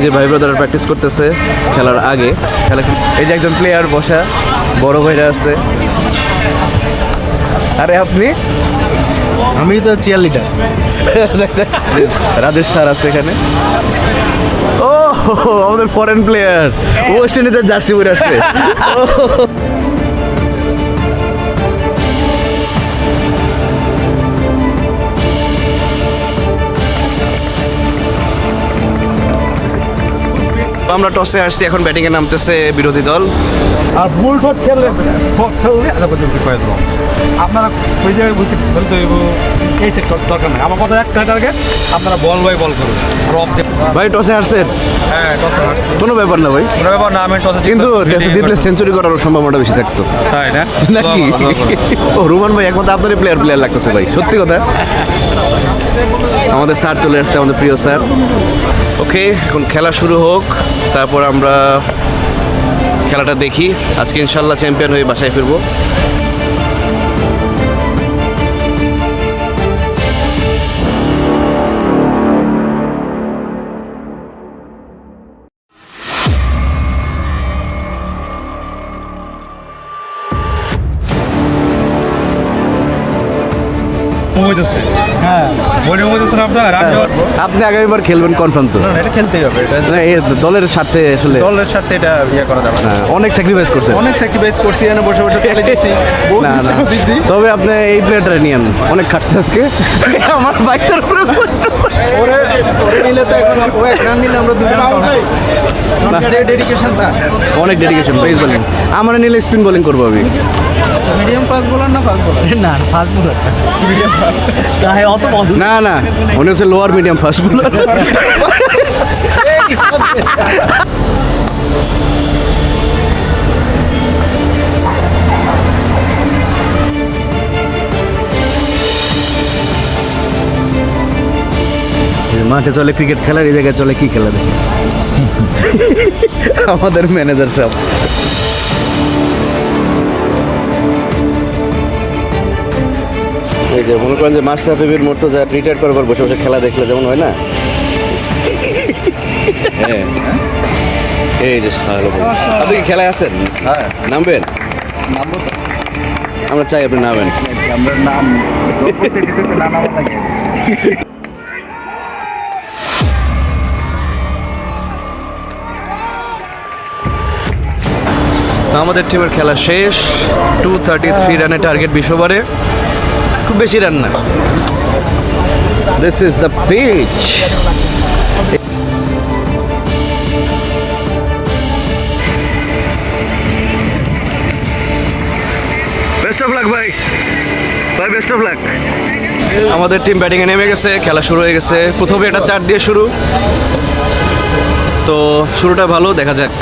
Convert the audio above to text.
যে ভাই brother practice করতেছে খেলার আগে। এই যে একজন প্লেয়ার বসা, বড় ভাইরা আছে। আরে আপনি? আমি তো চিয়ার লিডার। রাজেশ স্যার আছে এখানে। ও আমাদের ফরেন প্লেয়ার, ওয়েস্ট ইন্ডিজের জার্সি পরে আসছে। আমরা টসে আসছি, এখন ব্যাটিংয়ে নামতেছে বিরোধী দল। আর ফুল শট খেললে এটা পর্যন্ত করে দেবো। আপনারা ওই জায়গায় উইকেট ফেলতে হইব, এই সেট দরকার নেই। আমার কথা একটা টার্গেট, আপনারা বল বাই বল করুন। আর অফ ভাই টসে আসছেন? হ্যাঁ, টসে আসছে, কোনো ব্যাপার না ভাই, কোনো ব্যাপার না। আমি টসে কিন্তু টসে জিতলে সেঞ্চুরি করার সম্ভাবনাটা বেশি থাকতো, তাই না? নাকি? ও রুমান ভাই একমাত্র আপনারই প্লেয়ার লাগতেছে ভাই, সত্যি কথা। আমাদের স্যার চলে আসছে, আমাদের প্রিয় স্যার। ওকে, এখন খেলা শুরু হোক, তারপর আমরা খেলাটা দেখি। আজকে ইনশাল্লাহ চ্যাম্পিয়ন হয়ে বাসায় ফিরবো। হ্যাঁ, আপনি আগামীবার খেলবেন কনফার্ম তো? এটা খেলতেই হবে। এটা না, এই দলের স্বার্থে আসলে দলের সাথে এটা করা যাবে না। অনেক স্যাক্রিফাইস করছেন। অনেক স্যাক্রিফাইস করছি, এখানে বসে বসে তালে দিছি, বহুত না না, দিছি। তবে আপনি এই প্লেয়ারটা নিয়েন, অনেক খাটছে আজকে। আমার বাইকটার উপরে ওরে নিলে তো এখন ও এক রান নিলে আমরা দুজন যে ডেডিকেশন তা অনেক ডেডিকেশন, পেস বোলিং। আমার নিলে স্পিন বোলিং করবো আমি। মিডিয়াম ফাস্ট বোলার না ফাস্ট বোলার? না ফাস্ট বোলার, মিডিয়াম ফাস্ট। তাই অত বল না না, মনে হচ্ছে লোয়ার মিডিয়াম ফাস্ট বোলার। মাঠে চলে ক্রিকেট খেলার, এই জায়গায় চলে কি খেলা দেখে আমাদের ম্যানেজার সব। এই যে মনে করেন যে মাশরাফির মুর্তজা রিটায়ার করবার বসে বসে খেলা দেখলে যেমন হয় না, হ্যাঁ এই যে শালো ভাই। আপনি কি খেলায় আছেন? হ্যাঁ, নামবেন? নামবো তো। আমরা চাই আপনি নামেন। আমরা নাম করতেছি তো না নাম লাগে। আমাদের টিমের খেলা শেষ। 233 রানের টার্গেট 20 ওভারে, খুব বেশি রান না। This is the pitch. Best of luck ভাই, ভাই বেস্ট অফ লাক। আমাদের টিম ব্যাটিংয়ে নেমে গেছে, খেলা শুরু হয়ে গেছে। প্রথমে এটা 4 দিয়ে শুরু, তো শুরুটা ভালো, দেখা যাক।